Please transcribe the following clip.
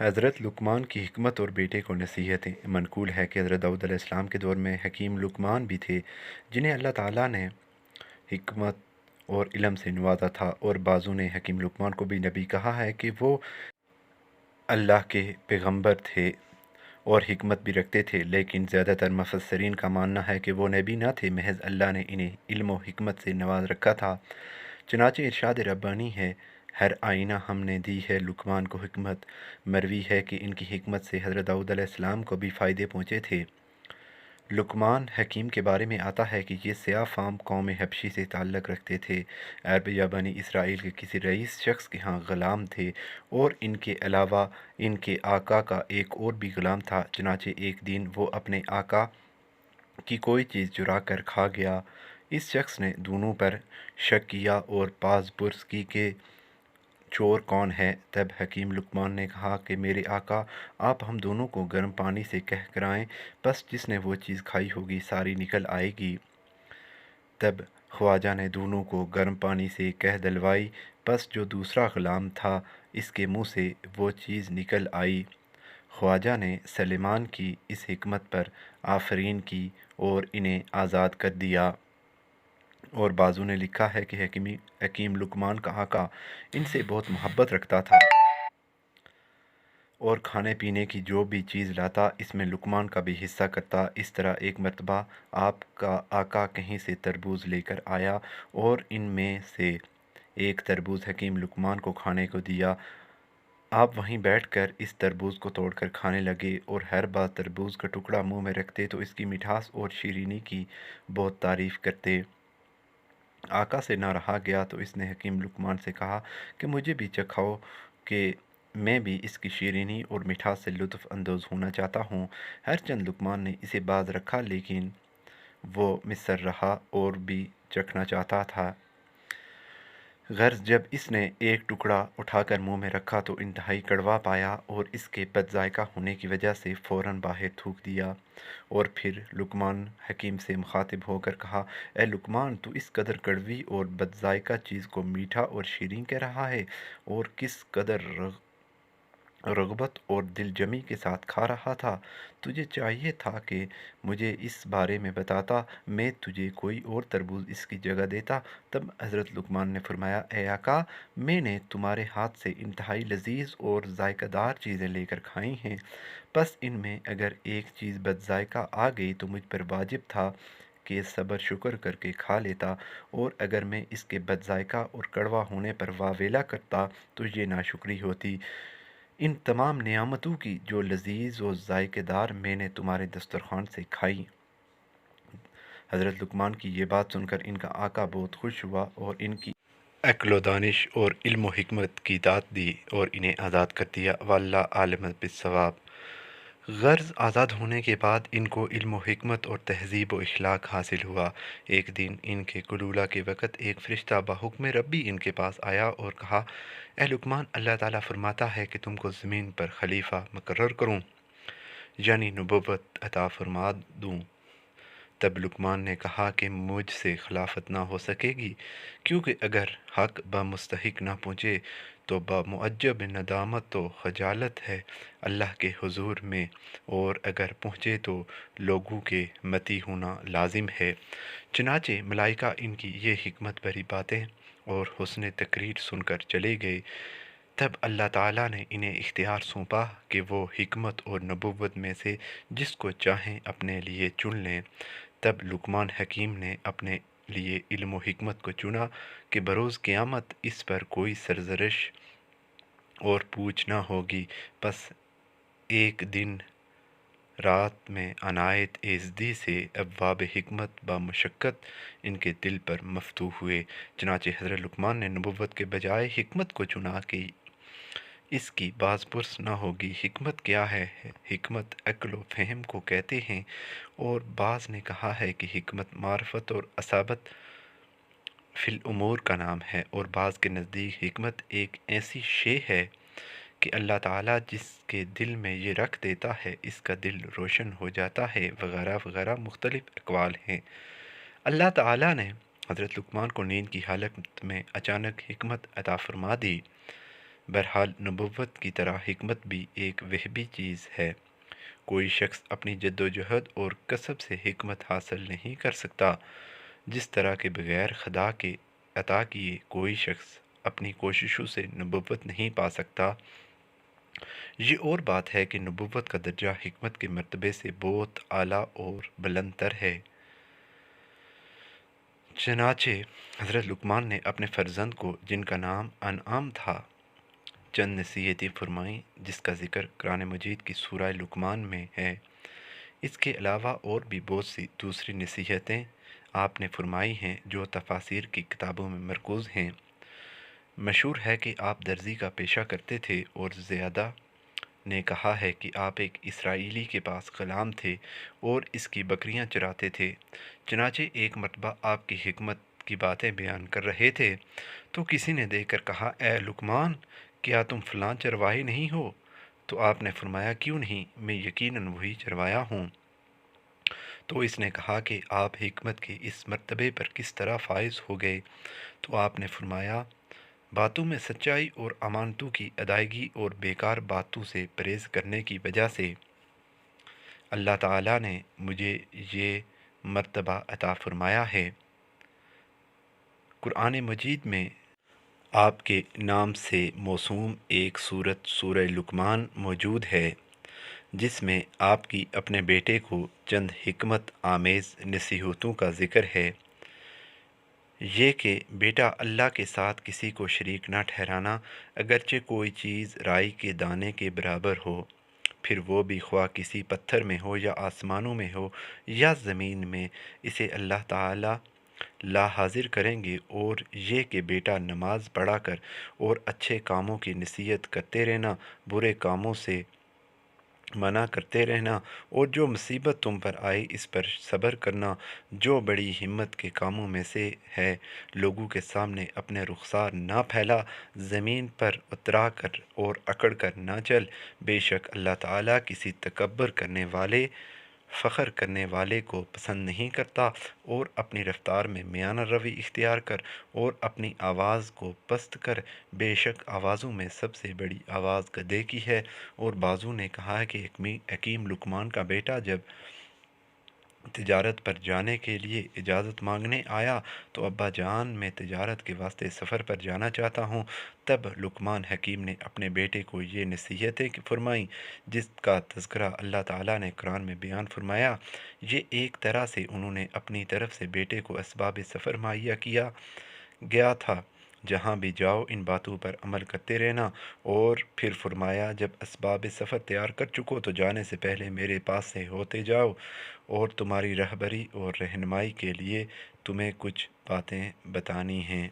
हज़रत लुकमान की हिकमत और बेटे को नसीहतें। मनकूल है कि हज़रत दाऊद अलैहिस्सलाम के दौर में हकीम लुकमान भी थे, जिन्हें अल्लाह ताला ने हिकमत और इल्म से नवाजा था, और बाज़ों ने हकीम लुकमान को भी नबी कहा है कि वो अल्लाह के पैगंबर थे और हिकमत भी रखते थे। लेकिन ज़्यादातर मुफस्सिरीन का मानना है कि वो नबी न थे, महज अल्लाह ने इन्हें इल्म और हिकमत से नवाज रखा था। चुनाचे इरशाद रब्बानी है, हर आइना हमने दी है लुकमान को हिकमत। मरवी है कि इनकी हिकमत से हज़रत दाऊद अलैहिस्सलाम को भी फ़ायदे पहुँचे थे। लुकमान हकीम के बारे में आता है कि ये स्याह फाम कौम हबशी से ताल्लुक़ रखते थे। अरब या बनी इसराइल के किसी रईस शख्स के यहाँ ग़ुलाम थे, और इनके अलावा इनके आका का एक और भी ग़ुलाम था। चुनाचे एक दिन वो अपने आका की कोई चीज़ चुरा कर खा गया। इस शख्स ने दोनों पर शक किया और पास पुरस की कि चोर कौन है। तब हकीम लुकमान ने कहा कि मेरे आका, आप हम दोनों को गर्म पानी से कह कराएं, बस जिसने वो चीज़ खाई होगी सारी निकल आएगी। तब ख्वाजा ने दोनों को गर्म पानी से कह दिलवाई, बस जो दूसरा ग़ुलाम था इसके मुँह से वो चीज़ निकल आई। ख्वाजा ने सलेमान की इस हिकमत पर आफरीन की और इन्हें आज़ाद कर दिया। और बाज़ू ने लिखा है कि हकीम लुकमान का आका इनसे बहुत मोहब्बत रखता था, और खाने पीने की जो भी चीज़ लाता इसमें लुकमान का भी हिस्सा करता। इस तरह एक मरतबा आपका आका कहीं से तरबूज लेकर आया, और इनमें से एक तरबूज हकीम लुकमान को खाने को दिया। आप वहीं बैठकर इस तरबूज को तोड़कर खाने लगे, और हर बार तरबूज का टुकड़ा मुंह में रखते तो इसकी मिठास और शीरीनी की बहुत तारीफ़ करते। आका से ना रहा गया तो इसने हकीम लुकमान से कहा कि मुझे भी चखाओ, कि मैं भी इसकी शीरीनी और मिठास से लुत्फ़ अंदोज़ होना चाहता हूँ। हर चंद लुकमान ने इसे बाज़ रखा, लेकिन वो मिस्र रहा और भी चखना चाहता था। गर्ज़ जब इसने एक टुकड़ा उठाकर मुंह में रखा तो इंतहाई कड़वा पाया, और इसके बदज़ायक़ा होने की वजह से फ़ौरन बाहर थूक दिया। और फिर लुकमान हकीम से मुखातिब होकर कहा, ए लुकमान, तू इस कदर कड़वी और बदज़ायक़ा चीज़ को मीठा और शीरीन कह रहा है, और किस कदर रग़बत और दिलजमी के साथ खा रहा था। तुझे चाहिए था कि मुझे इस बारे में बताता, मैं तुझे कोई और तरबूज इसकी जगह देता। तब हज़रत लुकमान ने फरमाया, ए आका, मैंने तुम्हारे हाथ से इंतहाई लजीज़ और ज़ायक़ादार चीज़ें लेकर खाई हैं, बस इनमें अगर एक चीज़ बदज़ायक़ा आ गई तो मुझ पर वाजिब था कि सब्र शुक्र करके खा लेता, और अगर मैं इसके बदज़ायक़ा और कड़वा होने पर वावेला करता तो ये नाशुक्री होती। इन तमाम नियामतों की जो लजीज़ और ज़ायक़ेदार मैंने तुम्हारे दस्तरख़्वान से खाई। हज़रत लुकमान की ये बात सुनकर इनका आका बहुत खुश हुआ, और इनकी अक्ल व दानिश और इल्म व हिकमत की दात दी और इन्हें आज़ाद कर दिया। वल्लाह आलिम बिस्सवाब। गर्ज़ आज़ाद होने के बाद इनको इल्म व हिकमत और तहज़ीब व इख़लाक़ हासिल हुआ। एक दिन इनके कुलूला के वक़्त एक फ़रिश्ता बहुक्म रब्बी इनके पास आया और कहा, ए लुकमान, अल्लाह ताला फ़रमाता है कि तुमको ज़मीन पर खलीफ़ा मुकर्रर करूँ, यानी नबुव्वत अता फ़रमा दूँ। तब लुकमान ने कहा कि मुझसे खिलाफत ना हो सकेगी, क्योंकि अगर हक़ बमुस्तहिक ना पहुँचे तो बमुअज्जब नदामत व खजालत है अल्लाह के हुज़ूर में, और अगर पहुँचे तो लोगों के मती होना लाजिम है। चनाचे मलाइका इनकी ये हिकमत भरी बातें और हुस्न तकरीर सुनकर चले गए। तब अल्लाह ताला ने इन्हें इख्तियार सौंपा कि वो हिकमत और नबुव्वत में से जिसको चाहें अपने लिए चुन लें। तब लुकमान हकीम ने अपने लिए इल्म व हिकमत को चुना कि बरोज़ क़यामत इस पर कोई सरज़रिश और पूछ ना होगी। बस एक दिन रात में अनायत एज़दी से अब्वाब हिकमत बामुशक्क़त इनके दिल पर मफ़तूह हुए। चनाचे हज़रत लुकमान ने नबुव्वत के बजाय हिकमत को चुना कि इसकी बाज़ पुरस ना होगी। हिकमत क्या है? हिकमत अक्ल व फ़हम को कहते हैं, और बाज़ ने कहा है कि हिकमत मारफत और असाबत फ़िल उमूर का नाम है, और बाज़ के नज़दीक हिकमत एक ऐसी शे है कि अल्लाह ताला जिसके दिल में ये रख देता है इसका दिल रोशन हो जाता है, वगैरह वगैरह मुख्तलिफ़ अक़वाल हैं। अल्लाह ताला ने हज़रत लुकमान को नींद की हालत में अचानक हिकमत अता फ़रमा दी। بہرحال نبوت کی طرح حکمت بھی ایک وہبی چیز ہے۔ کوئی شخص اپنی جد و جہد اور کسب سے حکمت حاصل نہیں کر سکتا، جس طرح کہ بغیر خدا کے عطا کیے کوئی شخص اپنی کوششوں سے نبوت نہیں پا سکتا۔ یہ اور بات ہے کہ نبوت کا درجہ حکمت کے مرتبے سے بہت اعلیٰ اور بلند تر ہے۔ چنانچہ حضرت لقمان نے اپنے فرزند کو، جن کا نام انعام تھا، چند نصیحتیں فرمائیں، جس کا ذکر قرآن مجید کی سورہ لقمان میں ہے۔ اس کے علاوہ اور بھی بہت سی دوسری نصیحتیں آپ نے فرمائی ہیں جو تفاسیر کی کتابوں میں مرکوز ہیں۔ مشہور ہے کہ آپ درزی کا پیشہ کرتے تھے، اور زیادہ نے کہا ہے کہ آپ ایک اسرائیلی کے پاس غلام تھے اور اس کی بکریاں چراتے تھے۔ چنانچہ ایک مرتبہ آپ کی حکمت کی باتیں بیان کر رہے تھے تو کسی نے دیکھ کر کہا، اے لقمان، کیا تم فلاں چرواہی نہیں ہو؟ تو آپ نے فرمایا، کیوں نہیں، میں یقیناً وہی چروایا ہوں۔ تو اس نے کہا کہ آپ حکمت کے اس مرتبے پر کس طرح فائز ہو گئے؟ تو آپ نے فرمایا، باتوں میں سچائی اور امانتوں کی ادائیگی اور بیکار باتوں سے پرہیز کرنے کی وجہ سے اللہ تعالیٰ نے مجھے یہ مرتبہ عطا فرمایا ہے۔ قرآن مجید میں آپ کے نام سے موسوم ایک سورت سورہ لقمان موجود ہے، جس میں آپ کی اپنے بیٹے کو چند حکمت آمیز نصیحتوں کا ذکر ہے۔ یہ کہ بیٹا، اللہ کے ساتھ کسی کو شریک نہ ٹھہرانا، اگرچہ کوئی چیز رائی کے دانے کے برابر ہو، پھر وہ بھی خواہ کسی پتھر میں ہو یا آسمانوں میں ہو یا زمین میں، اسے اللہ تعالیٰ لا حاضر کریں گے۔ اور یہ کہ بیٹا، نماز پڑھا کر اور اچھے کاموں کی نصیحت کرتے رہنا، برے کاموں سے منع کرتے رہنا، اور جو مصیبت تم پر آئی اس پر صبر کرنا، جو بڑی ہمت کے کاموں میں سے ہے۔ لوگوں کے سامنے اپنے رخسار نہ پھیلا، زمین پر اترا کر اور اکڑ کر نہ چل، بے شک اللہ تعالیٰ کسی تکبر کرنے والے، فخر کرنے والے کو پسند نہیں کرتا۔ اور اپنی رفتار میں میانہ روی اختیار کر اور اپنی آواز کو پست کر، بے شک آوازوں میں سب سے بڑی آواز گدھے کی ہے۔ اور بعضوں نے کہا ہے کہ حکیم لقمان کا بیٹا جب تجارت پر جانے کے لیے اجازت مانگنے آیا تو ابا جان، میں تجارت کے واسطے سفر پر جانا چاہتا ہوں۔ تب لقمان حکیم نے اپنے بیٹے کو یہ نصیحتیں فرمائیں جس کا تذکرہ اللہ تعالیٰ نے قرآن میں بیان فرمایا۔ یہ ایک طرح سے انہوں نے اپنی طرف سے بیٹے کو اسباب سفر مہیا کیا گیا تھا۔ جہاں بھی جاؤ ان باتوں پر عمل کرتے رہنا۔ اور پھر فرمایا، جب اسباب سفر تیار کر چکو تو جانے سے پہلے میرے پاس سے ہوتے جاؤ، اور تمہاری رہبری اور رہنمائی کے لیے تمہیں کچھ باتیں بتانی ہیں۔